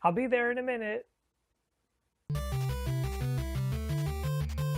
I'll be there in a minute.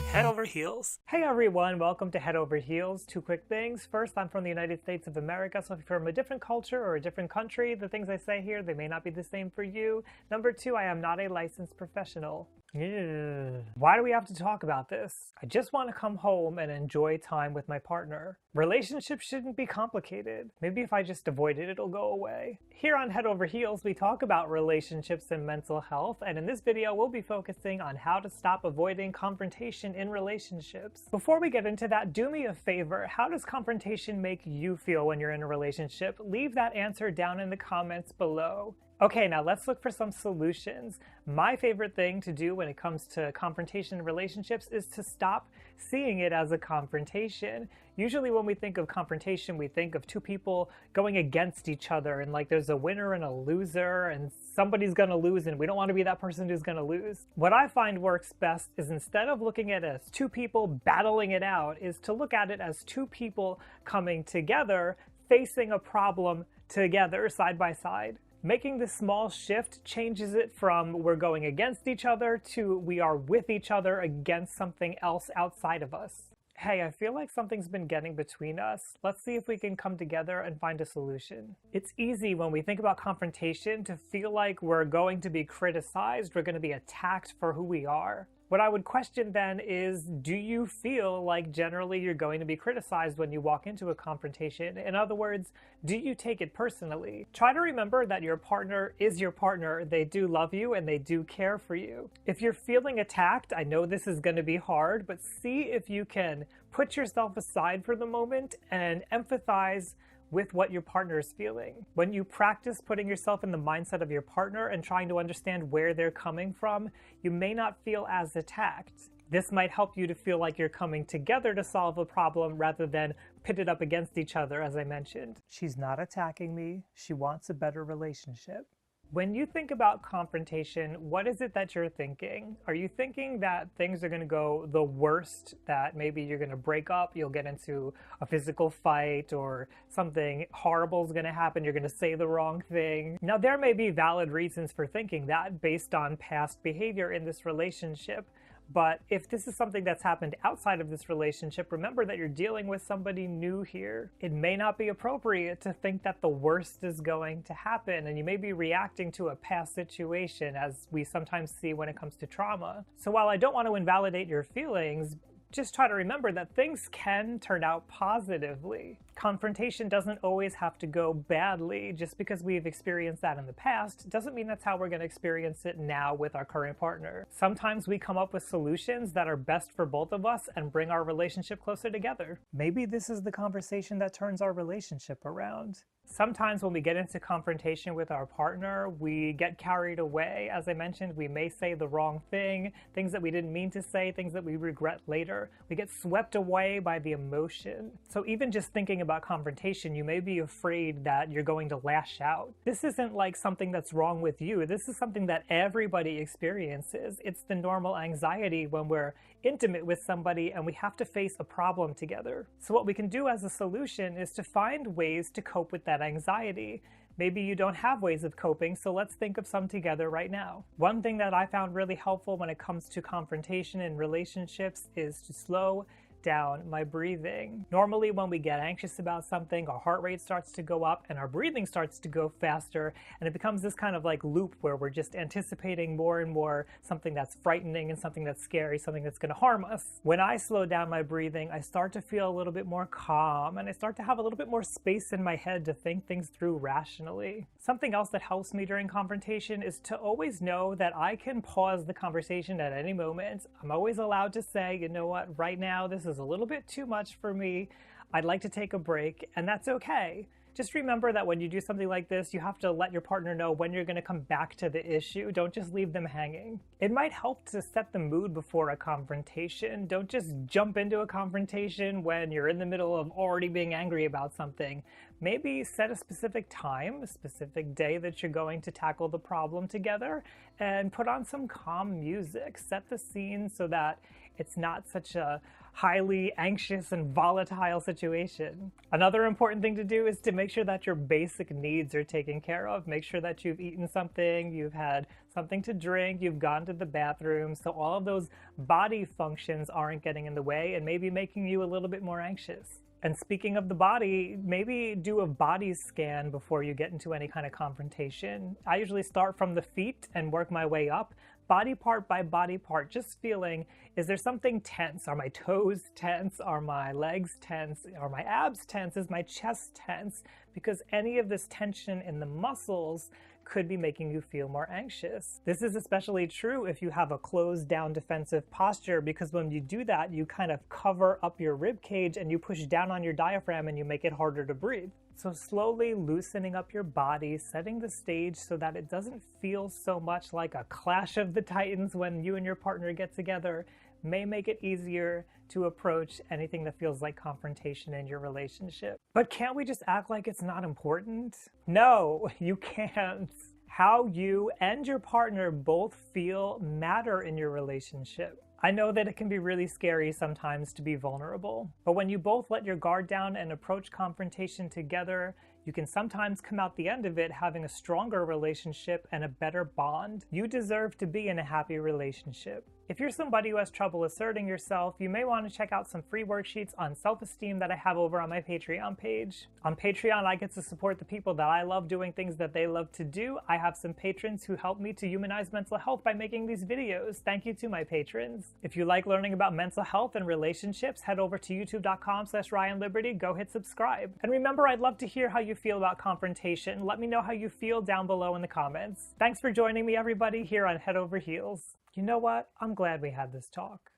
Head over heels. Hey everyone, welcome to Head Over Heels. Two quick things. First, I'm from the United States of America, so if you're from a different culture or a different country, the things I say here, they may not be the same for you. Number two, I am not a licensed professional. Why do we have to talk about this? I just want to come home and enjoy time with my partner. Relationships shouldn't be complicated. Maybe if I just avoid it, it'll go away. Here on Head Over Heels, we talk about relationships and mental health, and in this video, we'll be focusing on how to stop avoiding confrontation in relationships. Before we get into that, do me a favor. How does confrontation make you feel when you're in a relationship? Leave that answer down in the comments below. Okay, now let's look for some solutions. My favorite thing to do when it comes to confrontation in relationships is to stop seeing it as a confrontation. Usually when we think of confrontation, we think of two people going against each other and like there's a winner and a loser and somebody's gonna lose and we don't want to be that person who's gonna lose. What I find works best is instead of looking at it as two people battling it out, is to look at it as two people coming together, facing a problem together side by side. Making this small shift changes it from we're going against each other to we are with each other against something else outside of us. Hey, I feel like something's been getting between us. Let's see if we can come together and find a solution. It's easy when we think about confrontation to feel like we're going to be criticized, we're going to be attacked for who we are. What I would question then is, do you feel like generally you're going to be criticized when you walk into a confrontation? In other words, do you take it personally? Try to remember that your partner is your partner. They do love you and they do care for you. If you're feeling attacked, I know this is going to be hard, but see if you can put yourself aside for the moment and empathize with what your partner is feeling. When you practice putting yourself in the mindset of your partner and trying to understand where they're coming from, you may not feel as attacked. This might help you to feel like you're coming together to solve a problem rather than pitted up against each other, as I mentioned. She's not attacking me. She wants a better relationship. When you think about confrontation, what is it that you're thinking? Are you thinking that things are going to go the worst, that maybe you're going to break up, you'll get into a physical fight, or something horrible is going to happen, you're going to say the wrong thing? Now, there may be valid reasons for thinking that based on past behavior in this relationship. But if this is something that's happened outside of this relationship, remember that you're dealing with somebody new here. It may not be appropriate to think that the worst is going to happen, and you may be reacting to a past situation, as we sometimes see when it comes to trauma. So while I don't want to invalidate your feelings, just try to remember that things can turn out positively. Confrontation doesn't always have to go badly. Just because we've experienced that in the past doesn't mean that's how we're going to experience it now with our current partner. Sometimes we come up with solutions that are best for both of us and bring our relationship closer together. Maybe this is the conversation that turns our relationship around. Sometimes when we get into confrontation with our partner, we get carried away. As I mentioned, we may say the wrong thing, things that we didn't mean to say, things that we regret later. We get swept away by the emotion. So even just thinking about confrontation, you may be afraid that you're going to lash out. This isn't like something that's wrong with you. This is something that everybody experiences. It's the normal anxiety when we're intimate with somebody and we have to face a problem together. So what we can do as a solution is to find ways to cope with that anxiety. Maybe you don't have ways of coping, so let's think of some together right now. One thing that I found really helpful when it comes to confrontation in relationships is to slow down my breathing. Normally when we get anxious about something, our heart rate starts to go up and our breathing starts to go faster, and it becomes this kind of like loop where we're just anticipating more and more something that's frightening and something that's scary, something that's going to harm us. When I slow down my breathing, I start to feel a little bit more calm and I start to have a little bit more space in my head to think things through rationally. Something else that helps me during confrontation is to always know that I can pause the conversation at any moment. I'm always allowed to say, you know what, right now this is a little bit too much for me. I'd like to take a break, and that's okay. Just remember that when you do something like this, you have to let your partner know when you're going to come back to the issue. Don't just leave them hanging. It might help to set the mood before a confrontation. Don't just jump into a confrontation when you're in the middle of already being angry about something. Maybe set a specific time, a specific day that you're going to tackle the problem together, and put on some calm music. Set the scene so that it's not such a highly anxious and volatile situation. Another important thing to do is to make sure that your basic needs are taken care of. Make sure that you've eaten something, you've had something to drink, you've gone to the bathroom, so all of those body functions aren't getting in the way and maybe making you a little bit more anxious. And speaking of the body, maybe do a body scan before you get into any kind of confrontation. I usually start from the feet and work my way up, body part by body part, just feeling, is there something tense? Are my toes tense? Are my legs tense? Are my abs tense? Is my chest tense? Because any of this tension in the muscles could be making you feel more anxious. This is especially true if you have a closed down defensive posture, because when you do that, you kind of cover up your rib cage and you push down on your diaphragm and you make it harder to breathe. So slowly loosening up your body, setting the stage so that it doesn't feel so much like a clash of the titans when you and your partner get together, may make it easier to approach anything that feels like confrontation in your relationship. But can't we just act like it's not important? No, you can't. How you and your partner both feel matter in your relationship. I know that it can be really scary sometimes to be vulnerable, but when you both let your guard down and approach confrontation together, you can sometimes come out the end of it having a stronger relationship and a better bond. You deserve to be in a happy relationship. If you're somebody who has trouble asserting yourself, you may want to check out some free worksheets on self-esteem that I have over on my Patreon page. On Patreon, I get to support the people that I love doing things that they love to do. I have some patrons who help me to humanize mental health by making these videos. Thank you to my patrons. If you like learning about mental health and relationships, head over to youtube.com/RyanLiberty, go hit subscribe. And remember, I'd love to hear how you feel about confrontation. Let me know how you feel down below in the comments. Thanks for joining me, everybody, here on Head Over Heels. You know what? I'm glad we had this talk.